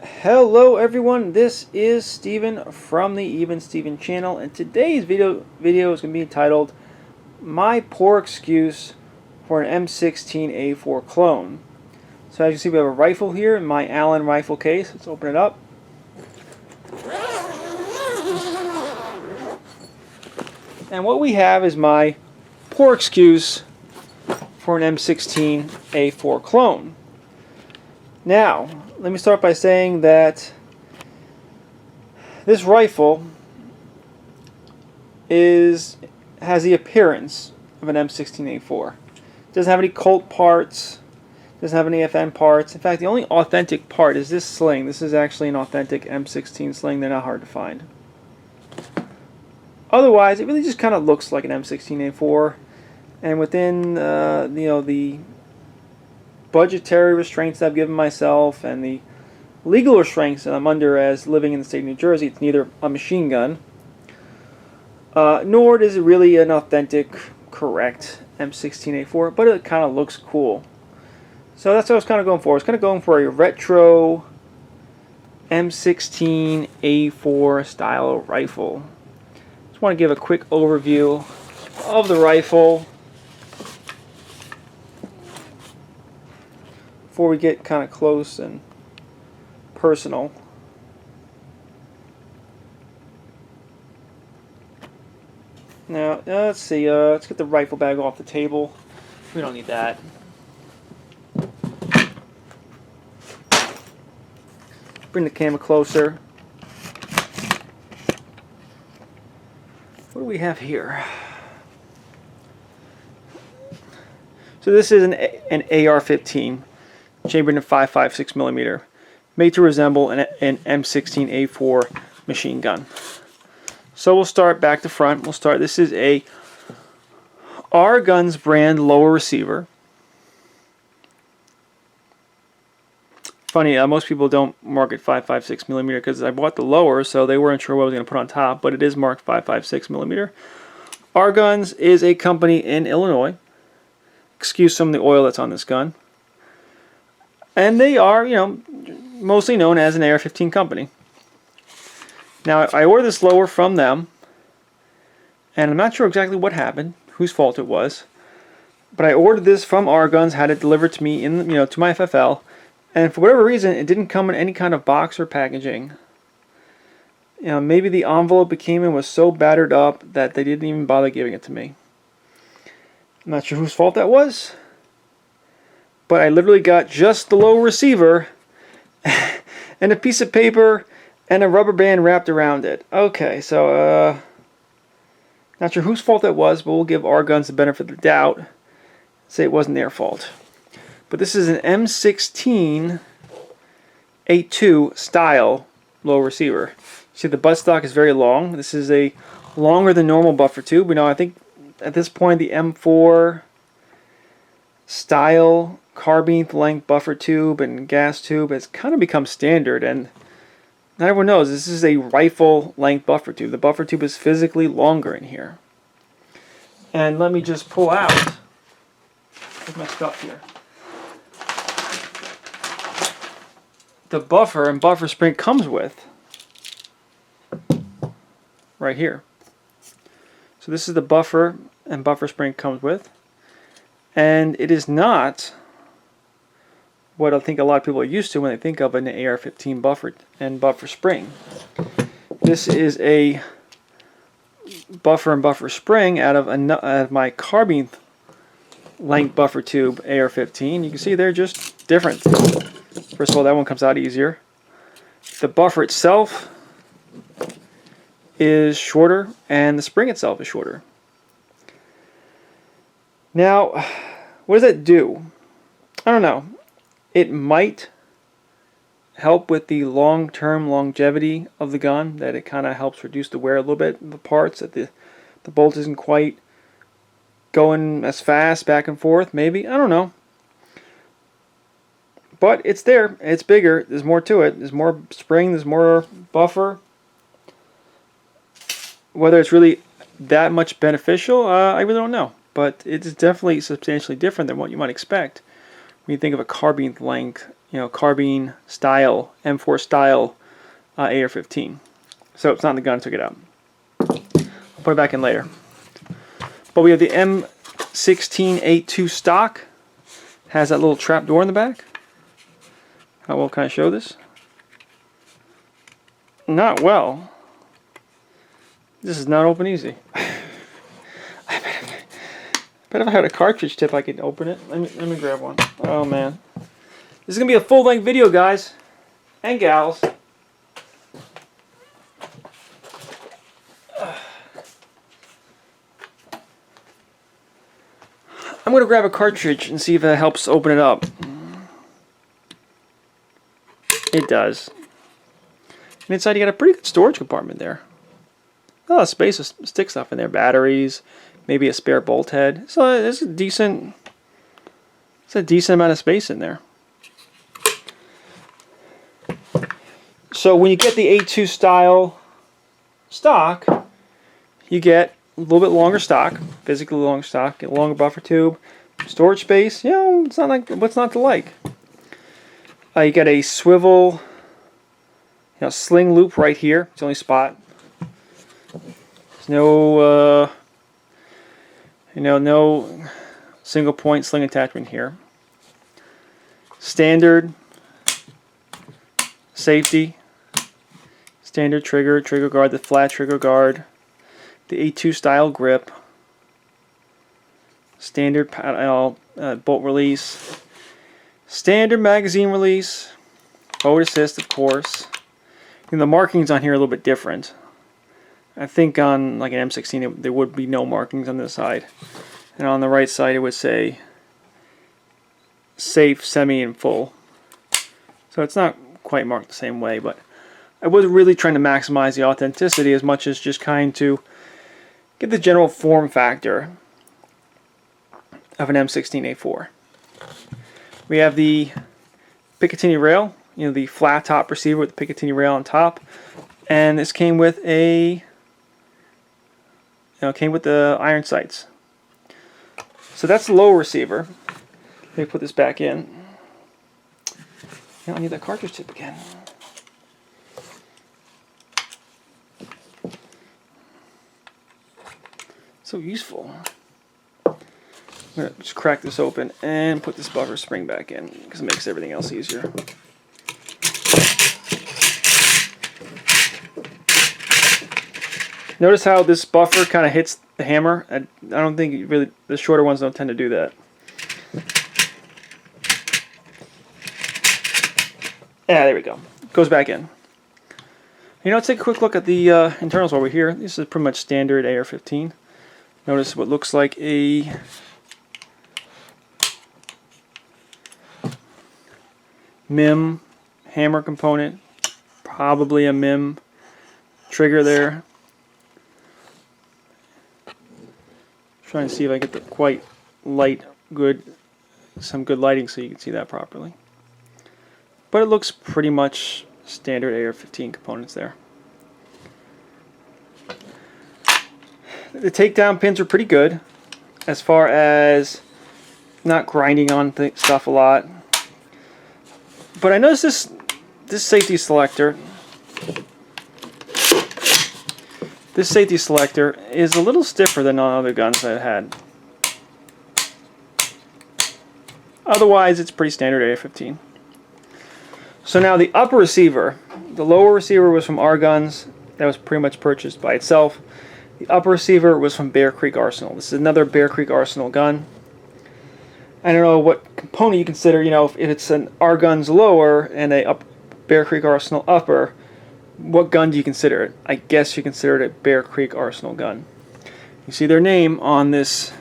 Hello everyone, this is Steven from the Even Steven channel, and today's video is going to be entitled My Poor Excuse for an M16A4 Clone. So as you see, we have a rifle here in my Allen rifle case. Let's open it up. And what we have is my poor excuse for an M16A4 clone. Now, let me start by saying that this rifle has the appearance of an M16A4. It doesn't have any Colt parts, doesn't have any FN parts. In fact, the only authentic part is this sling. This is actually an authentic M16 sling. They're not hard to find. Otherwise, it really just kind of looks like an M16A4, and within the budgetary restraints that I've given myself and the legal restraints that I'm under as living in the state of New Jersey, it's neither a machine gun nor is it really an authentic, correct M16A4, but it kind of looks cool. So that's what I was kind of going for. I was kind of going for a retro M16A4 style rifle. Just want to give a quick overview of the rifle before we get kind of close and personal. Now, let's see, let's get the rifle bag off the table. We don't need that. Bring the camera closer. What do we have here? So this is an AR-15. Chambered in 5.56 millimeter, made to resemble an M16A4 machine gun. So we'll start back to front. This is a RGuns brand lower receiver. Funny, most people don't mark it 5.56 millimeter because I bought the lower, so they weren't sure what I was going to put on top, but it is marked 5.56 millimeter. RGuns is a company in Illinois. Excuse some of the oil that's on this gun. And they are, mostly known as an AR-15 company. Now, I ordered this lower from them, and I'm not sure exactly what happened, whose fault it was, but I ordered this from RGuns, had it delivered to me in, to my FFL, and for whatever reason, it didn't come in any kind of box or packaging. Maybe the envelope it came in was so battered up that they didn't even bother giving it to me. I'm not sure whose fault that was. But I literally got just the low receiver and a piece of paper and a rubber band wrapped around it. Okay, so not sure whose fault that was, but we'll give RGuns the benefit of the doubt. Say it wasn't their fault. But this is an M16A2 style low receiver. See, the buttstock is very long. This is a longer than normal buffer tube. I think at this point the M4 style carbine length buffer tube and gas tube has kind of become standard, and not everyone knows this is a rifle length buffer tube. The buffer tube is physically longer in here. And let me just pull out my stuff here. The buffer and buffer spring comes with right here. So this is the buffer and buffer spring comes with, and it is not what I think a lot of people are used to when they think of an AR-15 buffer and buffer spring. This is a buffer and buffer spring out of my carbine length buffer tube AR-15. You can see they're just different. First of all, that one comes out easier. The buffer itself is shorter, and the spring itself is shorter. Now, what does that do? I don't know. It might help with the long-term longevity of the gun, that it kind of helps reduce the wear a little bit of the parts, that the bolt isn't quite going as fast back and forth, maybe. I don't know. But it's there. It's bigger. There's more to it. There's more spring. There's more buffer. Whether it's really that much beneficial, I really don't know. But it's definitely substantially different than what you might expect when you think of a carbine length, carbine style, M4 style AR-15. So it's not in the gun. I took it out. I'll put it back in later. But we have the M16A4 stock. Has that little trap door in the back. How well can I show this? Not well. This is not open easy. I bet if I had a cartridge tip I could open it. Let me grab one. Oh man. This is going to be a full-length video, guys and gals. I'm going to grab a cartridge and see if that helps open it up. It does. And inside you got a pretty good storage compartment there. A lot of space to stick stuff in there. Batteries, maybe a spare bolt head. So it's a decent amount of space in there. So when you get the A2 style stock, you get a little bit longer stock, physically longer stock, get a longer buffer tube, storage space. It's not like what's not to like. You got a swivel, sling loop right here. It's the only spot. There's no, no single point sling attachment here. Standard safety, standard trigger guard, the flat trigger guard, the A2 style grip, standard bolt release, standard magazine release, forward assist, of course. And the markings on here are a little bit different. I think on like an M16 there would be no markings on this side, and on the right side it would say safe, semi, and full. So it's not quite marked the same way, but I was really trying to maximize the authenticity as much as just kind to get the general form factor of an M16A4. We have the Picatinny rail, the flat top receiver with the Picatinny rail on top, and this came with the iron sights. So that's the lower receiver. Let me put this back in. I need that cartridge tip again. So useful. I'm going to just crack this open and put this buffer spring back in because it makes everything else easier. Notice how this buffer kind of hits the hammer. I don't think the shorter ones don't tend to do that. Yeah, there we go. Goes back in. Let's take a quick look at the internals over here. This is pretty much standard AR-15. Notice what looks like a MIM hammer component. Probably a MIM trigger there. Trying to see if I get the quite light, some good lighting so you can see that properly. But it looks pretty much standard AR-15 components there. The takedown pins are pretty good as far as not grinding on stuff a lot. But I noticed this safety selector. This safety selector is a little stiffer than on other guns I've had. Otherwise, it's pretty standard AR-15. So now the upper receiver, the lower receiver was from RGuns. That was pretty much purchased by itself. The upper receiver was from Bear Creek Arsenal. This is another Bear Creek Arsenal gun. I don't know what component you consider, if it's an RGuns lower and a Bear Creek Arsenal upper, what gun do you consider it? I guess you consider it a Bear Creek Arsenal gun. You see their name on this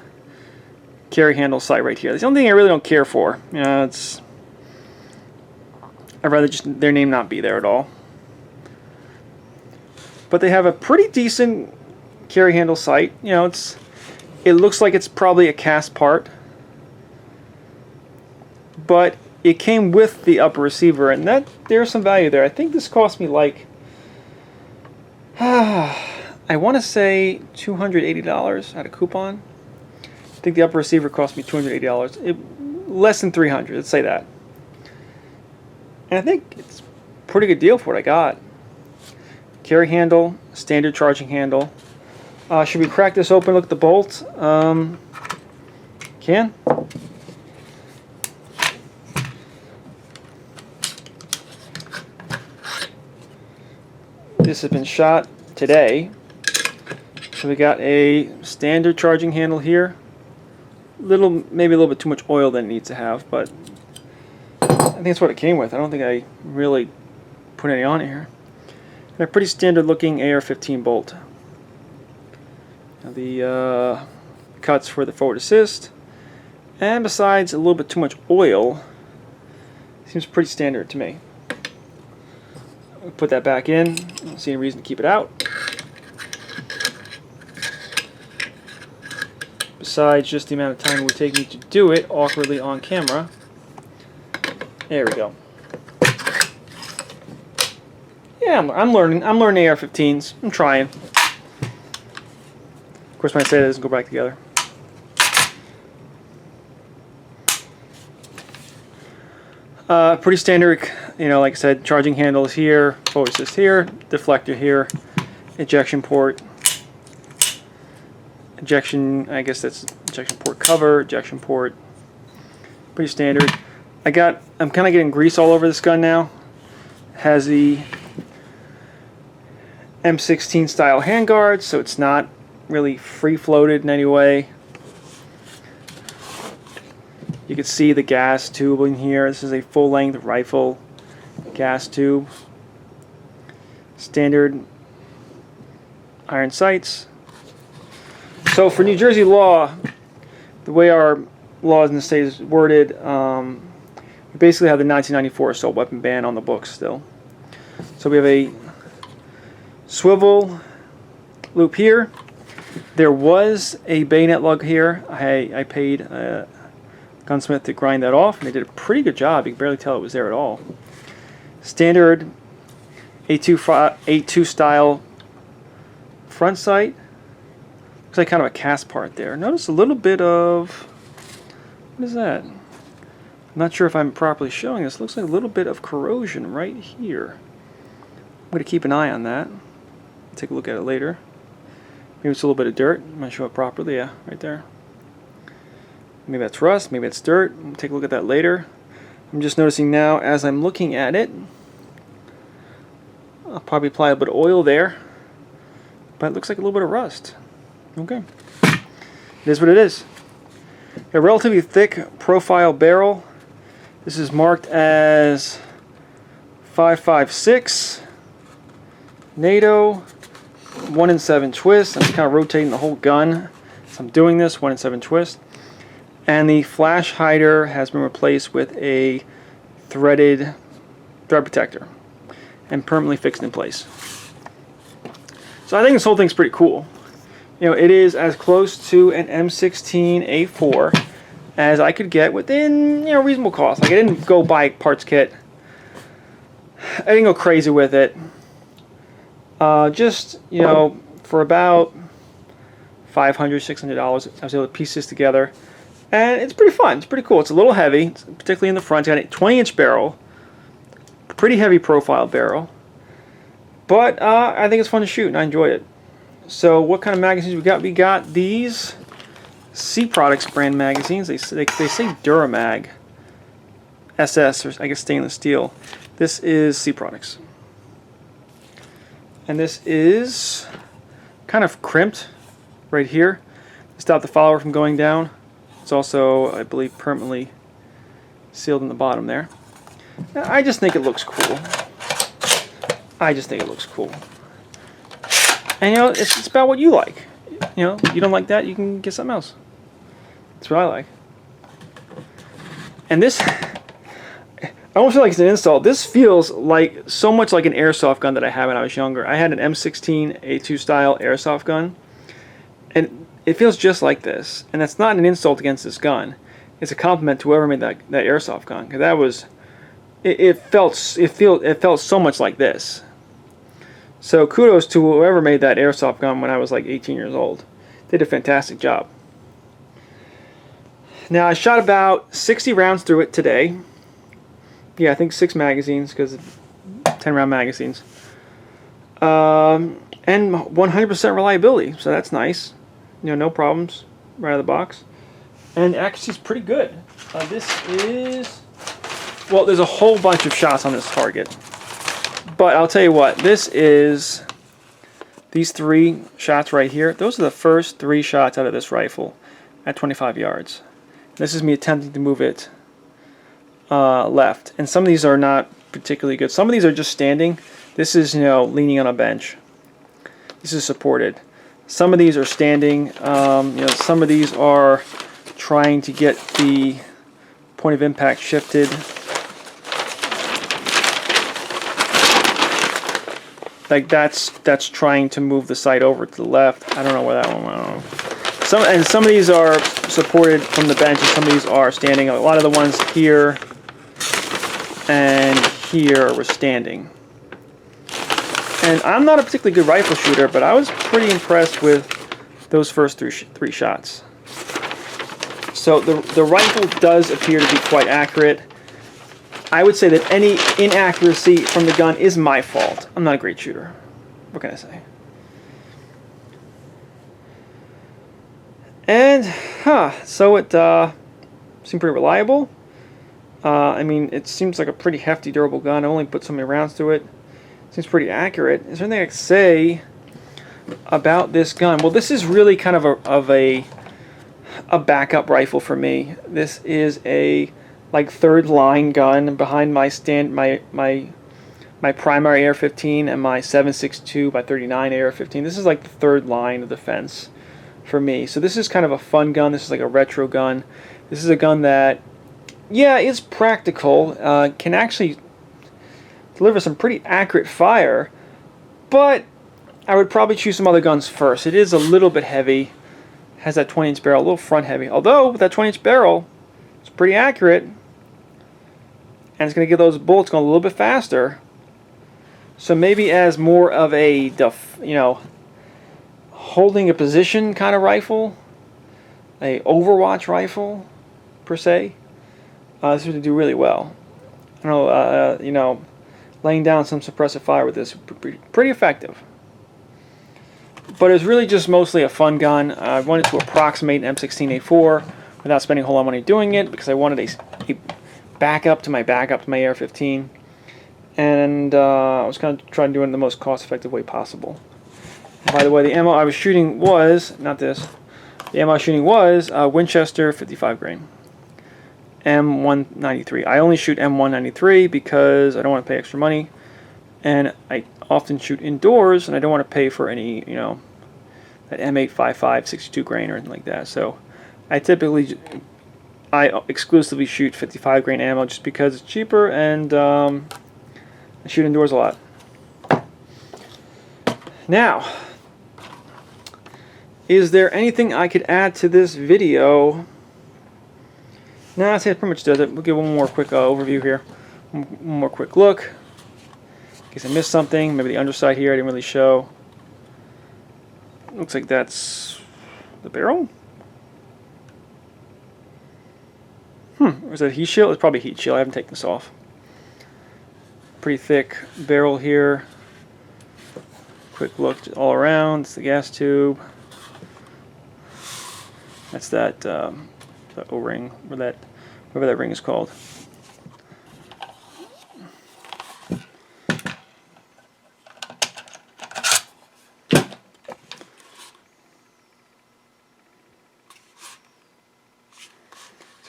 carry handle sight right here. That's the only thing I really don't care for. I'd rather just their name not be there at all. But they have a pretty decent carry handle sight. It looks like it's probably a cast part, but it came with the upper receiver, and there's some value there. I think this cost me like I want to say $280 at a coupon. I think the upper receiver cost me $280. Less than $300. Let's say that. And I think it's a pretty good deal for what I got. Carry handle, standard charging handle. Should we crack this open, look at the bolt? Can? This has been shot today. So we got a standard charging handle here. Maybe a little bit too much oil than it needs to have, but I think that's what it came with. I don't think I really put any on it here. And a pretty standard looking AR-15 bolt. Now the cuts for the forward assist, and besides a little bit too much oil, seems pretty standard to me. I'll put that back in. I don't see any reason to keep it out. Besides just the amount of time it would take me to do it awkwardly on camera. There we go. Yeah, I'm learning. I'm learning AR-15s. I'm trying. Of course, when I say that, it doesn't go back together. Pretty standard, you know, like I said, charging handles here, forward assist here, deflector here, ejection port, I guess that's ejection port cover, ejection port, pretty standard. I'm kind of getting grease all over this gun now. It has the M16 style handguards, so it's not really free floated in any way. You can see the gas tube in here. This is a full-length rifle gas tube. Standard iron sights. So for New Jersey law, the way our laws in the state is worded, we basically have the 1994 assault weapon ban on the books still. So we have a swivel loop here. There was a bayonet lug here. I paid gunsmith to grind that off, and they did a pretty good job. You can barely tell it was there at all. Standard A2 style front sight. Looks like kind of a cast part there. Notice a little bit of, what is that? I'm not sure if I'm properly showing this. Looks like a little bit of corrosion right here. I'm going to keep an eye on that. Take a look at it later. Maybe it's a little bit of dirt. I'm going to show it properly. Yeah, right there. Maybe that's rust, maybe it's dirt. We'll take a look at that later. I'm just noticing now as I'm looking at it, I'll probably apply a bit of oil there, but it looks like a little bit of rust. Okay. It is what it is. A relatively thick profile barrel. This is marked as 5.56 NATO 1 in 7 twist. I'm just kind of rotating the whole gun as I'm doing this. 1 in 7 twist. And the flash hider has been replaced with a threaded thread protector and permanently fixed in place. So I think this whole thing's pretty cool. You know, it is as close to an M16A4 as I could get within, you know, reasonable cost. Like, I didn't go buy a parts kit. I didn't go crazy with it. Just, you know, for about $500, $600, I was able to piece this together. And it's pretty fun. It's pretty cool. It's a little heavy, particularly in the front. It's got a 20-inch barrel. Pretty heavy profile barrel. But I think it's fun to shoot, and I enjoyed it. So what kind of magazines we got? We got these C Products brand magazines. They say Duramag SS, or I guess stainless steel. This is C Products. And this is kind of crimped right here to stop the follower from going down. It's also, I believe, permanently sealed in the bottom there. Now, I just think it looks cool. I just think it looks cool. And, you know, it's about what you like. You know, you don't like that, you can get something else. That's what I like. And this, I almost feel like it's an install. This feels like so much like an airsoft gun that I had when I was younger. I had an M16A4 style airsoft gun, and it feels just like this. And that's not an insult against this gun. It's a compliment to whoever made that airsoft gun, because that was, it felt so much like this. So kudos to whoever made that airsoft gun when I was like 18 years old. They did a fantastic job. Now I shot about 60 rounds through it today. You Yeah, I think 6 magazines because 10 round magazines. And 100% reliability, so that's nice. You know, no problems right out of the box. And accuracy's pretty good. This is, well, there's a whole bunch of shots on this target. But I'll tell you what, this is, these 3 shots right here, those are the first 3 shots out of this rifle at 25 yards. This is me attempting to move it left. And some of these are not particularly good. Some of these are just standing. This is, you know, leaning on a bench. This is supported. Some of these are standing. You know, some of these are trying to get the point of impact shifted. Like that's trying to move the sight over to the left. I don't know where that one went. Some of these are supported from the bench, and some of these are standing. A lot of the ones here and here were standing. And I'm not a particularly good rifle shooter, but I was pretty impressed with those first 3 shots. So the rifle does appear to be quite accurate. I would say that any inaccuracy from the gun is my fault. I'm not a great shooter. What can I say? And, so it seemed pretty reliable. I mean, it seems like a pretty hefty, durable gun. I only put so many rounds through it. Seems pretty accurate. Is there anything I can say about this gun? Well, this is really kind of a backup rifle for me. This is a like 3rd line gun behind my my primary AR-15 and my 7.62 by 39 AR-15. This is like the 3rd line of defense for me. So this is kind of a fun gun. This is like a retro gun. This is a gun that, yeah, is practical. Can actually deliver some pretty accurate fire, but I would probably choose some other guns first. It is a little bit heavy. Has that 20-inch barrel, a little front heavy. Although with that 20-inch barrel, it's pretty accurate, and it's going to get those bullets going a little bit faster. So maybe as more of a, you know, holding a position kind of rifle, a Overwatch rifle per se, this would do really well. I don't know, you know, laying down some suppressive fire with this pretty effective. But it's really just mostly a fun gun. I wanted to approximate an M16A4 without spending a whole lot of money doing it because I wanted a backup to my AR-15, and I was kind of trying to do it in the most cost-effective way possible. And by the way, the ammo I was shooting was not this. The ammo I was shooting was Winchester 55 grain, M193. I only shoot M193 because I don't want to pay extra money, and I often shoot indoors, and I don't want to pay for any, you know, that M855 62 grain or anything like that. So I exclusively shoot 55 grain ammo just because it's cheaper, and I shoot indoors a lot. Now, is there anything I could add to this video? No, I'd say it pretty much does it. We'll give one more quick overview here. One more quick look. In case I missed something. Maybe the underside here I didn't really show. Looks like that's the barrel. Was that a heat shield? It's probably a heat shield. I haven't taken this off. Pretty thick barrel here. Quick look all around. It's the gas tube. That's that O-ring, whatever that ring is called.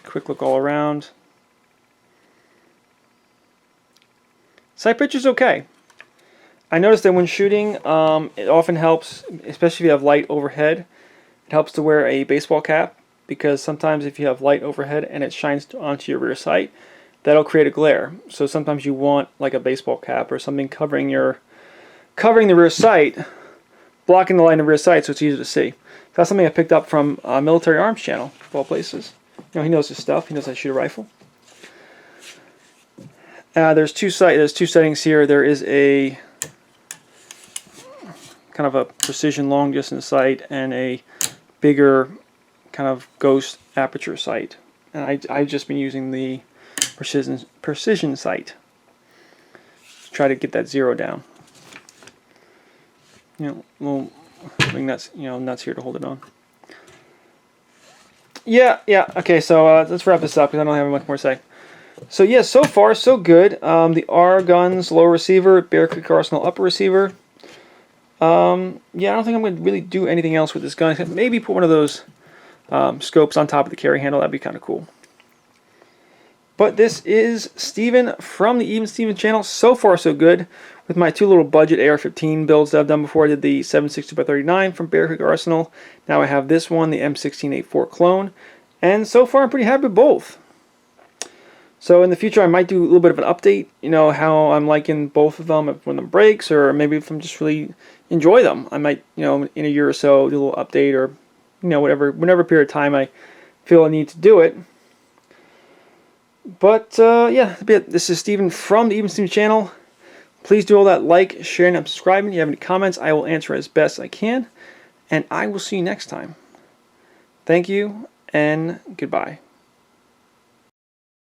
Quick look all around. Sight picture's okay. I noticed that when shooting, it often helps, especially if you have light overhead, it helps to wear a baseball cap, because sometimes if you have light overhead and it shines onto your rear sight, that'll create a glare. So sometimes you want like a baseball cap or something covering the rear sight, blocking the light in the rear sight so it's easier to see. That's something I picked up from Military Arms channel, of all places. You know, he knows his stuff. He knows how to shoot a rifle. There's two settings here. There is a kind of a precision long distance sight and a bigger kind of ghost aperture sight. And I've just been using the precision sight. Try to get that 0 down. Little nuts, nuts here to hold it on. Yeah. Okay, so let's wrap this up because I don't have much more to say. So yeah, so far so good. The RGuns lower receiver, Bear Creek Arsenal upper receiver. Yeah, I don't think I'm going to really do anything else with this gun. Maybe put one of those scopes on top of the carry handle. That'd be kind of cool. But this is Steven from the Even Steven channel. So far so good with my 2 little budget AR-15 builds that I've done before. I did the 7.62x39 from Bear Creek Arsenal. Now I have this one, the M16A4 clone. And so far I'm pretty happy with both. So in the future I might do a little bit of an update, how I'm liking both of them, if one of them breaks, or maybe if I'm just really enjoy them. I might, in a year or so do a little update, or whatever period of time I feel I need to do it. But yeah, this is Steven from the Even Steven channel. Please do all that like, sharing, and subscribing. If you have any comments, I will answer as best I can. And I will see you next time. Thank you, and goodbye.